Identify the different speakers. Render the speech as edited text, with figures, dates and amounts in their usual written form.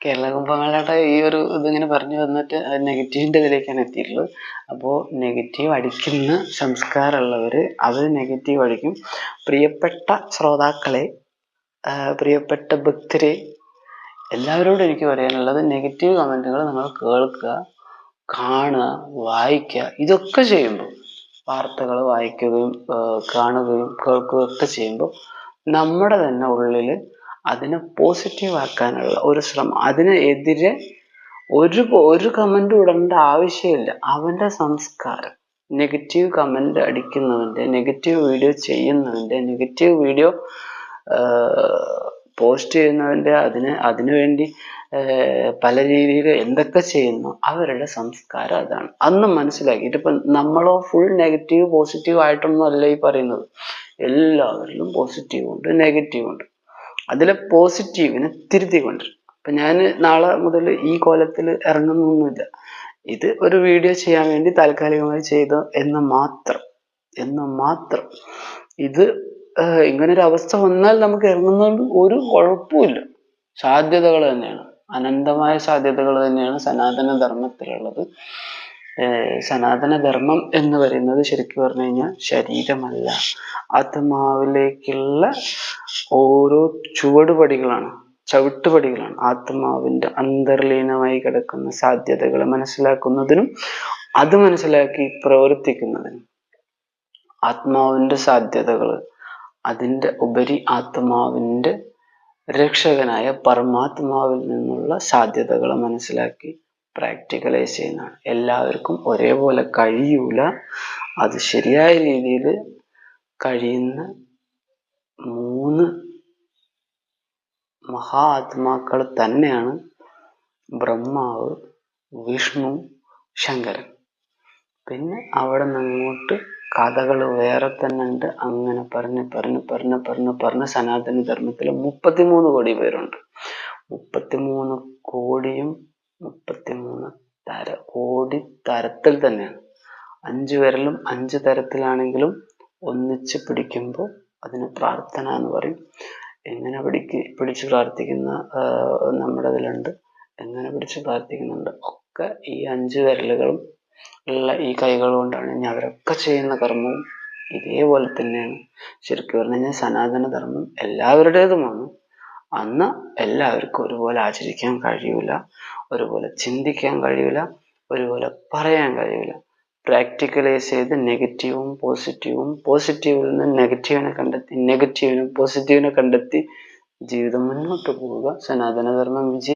Speaker 1: കേരള കുംഭമേളയുടെ ഈ ഒരു ഇതിങ്ങനെ പറഞ്ഞു വന്നിട്ട് നെഗറ്റീവിൻ്റെ ഇതിലേക്കാണ് എത്തിയിട്ടുള്ളത്. അപ്പോൾ നെഗറ്റീവ് അടിക്കുന്ന സംസ്കാരമുള്ളവർ അത് നെഗറ്റീവ് അടിക്കും. പ്രിയപ്പെട്ട ശ്രോതാക്കളെ, പ്രിയപ്പെട്ട ഭക്തരെ, എല്ലാവരോടും എനിക്ക് പറയാനുള്ളത് നെഗറ്റീവ് കമൻറ്റുകൾ നിങ്ങൾ കേൾക്കുക, കാണുക, വായിക്കുക. ഇതൊക്കെ ചെയ്യുമ്പോൾ, വാർത്തകൾ വായിക്കുകയും കാണുകയും കേൾക്കുകയും ഒക്കെ ചെയ്യുമ്പോൾ നമ്മുടെ തന്നെ ഉള്ളിൽ അതിനെ പോസിറ്റീവ് ആക്കാനുള്ള ഒരു ശ്രമം, അതിനെതിരെ ഒരു കമൻറ്റും ഇടേണ്ട ആവശ്യമില്ല. അവൻ്റെ സംസ്കാരം, നെഗറ്റീവ് കമൻറ്റ് അടിക്കുന്നവൻ്റെ, നെഗറ്റീവ് വീഡിയോ ചെയ്യുന്നവൻ്റെ, നെഗറ്റീവ് വീഡിയോ പോസ്റ്റ് ചെയ്യുന്നവൻ്റെ, അതിനുവേണ്ടി പല രീതിയിൽ എന്തൊക്കെ ചെയ്യുന്നു അവരുടെ സംസ്കാരം അതാണ്. അന്ന് മനസ്സിലാക്കിയിട്ട് ഇപ്പം നമ്മളോ ഫുൾ നെഗറ്റീവ് പോസിറ്റീവ് ആയിട്ടൊന്നും അല്ല ഈ പറയുന്നത്. എല്ലാവരിലും പോസിറ്റീവ് ഉണ്ട്, നെഗറ്റീവ് ഉണ്ട്. അതിലെ പോസിറ്റീവിനെ തിരുത്തിക്കൊണ്ട് ഇപ്പം ഞാൻ നാളെ മുതൽ ഈ കോലത്തിൽ ഇറങ്ങുന്നൊന്നുമില്ല. ഇത് ഒരു വീഡിയോ ചെയ്യാൻ വേണ്ടി താൽക്കാലികമായി ചെയ്ത എന്ന് മാത്രം. ഇത് ഇങ്ങനൊരു അവസ്ഥ വന്നാൽ നമുക്ക് ഇറങ്ങുന്നതുകൊണ്ട് ഒരു കുഴപ്പമില്ല. സാധ്യതകൾ തന്നെയാണ്, അനന്തമായ സാധ്യതകൾ തന്നെയാണ് സനാതനധർമ്മത്തിലുള്ളത്. സനാതനധർമ്മം എന്ന് പറയുന്നത് ശരിക്കും പറഞ്ഞു കഴിഞ്ഞാൽ ശരീരമല്ല, ആത്മാവിലേക്കുള്ള ഓരോ ചുവടുപടികളാണ്, ചവിട്ടുപടികളാണ്. ആത്മാവിൻ്റെ അന്തർലീനമായി കിടക്കുന്ന സാധ്യതകളെ മനസ്സിലാക്കുന്നതിനും അത് മനസ്സിലാക്കി പ്രവർത്തിക്കുന്നതിനും, ആത്മാവിൻ്റെ സാധ്യതകൾ, അതിൻ്റെ ഉപരി ആത്മാവിൻ്റെ രക്ഷകനായ പരമാത്മാവിൽ നിന്നുള്ള സാധ്യതകളെ മനസ്സിലാക്കി പ്രാക്ടിക്കലൈസ് ചെയ്യുന്നതാണ്. എല്ലാവർക്കും ഒരേപോലെ കഴിയൂല. അത് ശരിയായ രീതിയിൽ കഴിയുന്ന 3 മഹാ ആത്മാക്കൾ തന്നെയാണ് ബ്രഹ്മാവ്, വിഷ്ണു, ശങ്കരൻ. പിന്നെ അവിടെ നിന്നങ്ങോട്ട് കഥകൾ വേറെ തന്നെ ഉണ്ട്. അങ്ങനെ പറഞ്ഞ് സനാതന ധർമ്മത്തിൽ 33 കോടി പേരുണ്ട്. 33 കോടിയും 33 കോടി തരത്തിൽ തന്നെയാണ്. 5 വിരലും 5 തരത്തിലാണെങ്കിലും ഒന്നിച്ച് പിടിക്കുമ്പോൾ അതിന് പ്രാർത്ഥന എന്ന് പറയും. എങ്ങനെ പിടിച്ച് പ്രാർത്ഥിക്കുന്ന നമ്മുടെ ഇതിലുണ്ട്, എങ്ങനെ പിടിച്ച് പ്രാർത്ഥിക്കുന്നുണ്ട് ഒക്കെ ഈ 5 വിരലുകളും ഉള്ള ഈ കൈകൾ കൊണ്ടാണ്. ഇനി അവരൊക്കെ ചെയ്യുന്ന കർമ്മവും ഇതേപോലെ തന്നെയാണ്. ശരിക്കും പറഞ്ഞു കഴിഞ്ഞാൽ സനാതനധർമ്മം എല്ലാവരുടേതുമാണ്. അന്ന് എല്ലാവർക്കും ഒരുപോലെ ആചരിക്കാൻ കഴിയൂല, ഒരുപോലെ ചിന്തിക്കാൻ കഴിയൂല, ഒരുപോലെ പറയാൻ കഴിയൂല. പ്രാക്ടിക്കലൈസ് ചെയ്ത് നെഗറ്റീവും പോസിറ്റീവും, പോസിറ്റീവിൽ നിന്ന് നെഗറ്റീവിനെ കണ്ടെത്തി, നെഗറ്റീവിനും പോസിറ്റീവിനെ കണ്ടെത്തി ജീവിതം മുന്നോട്ട് പോവുക. സനാതനധർമ്മം വിജയം.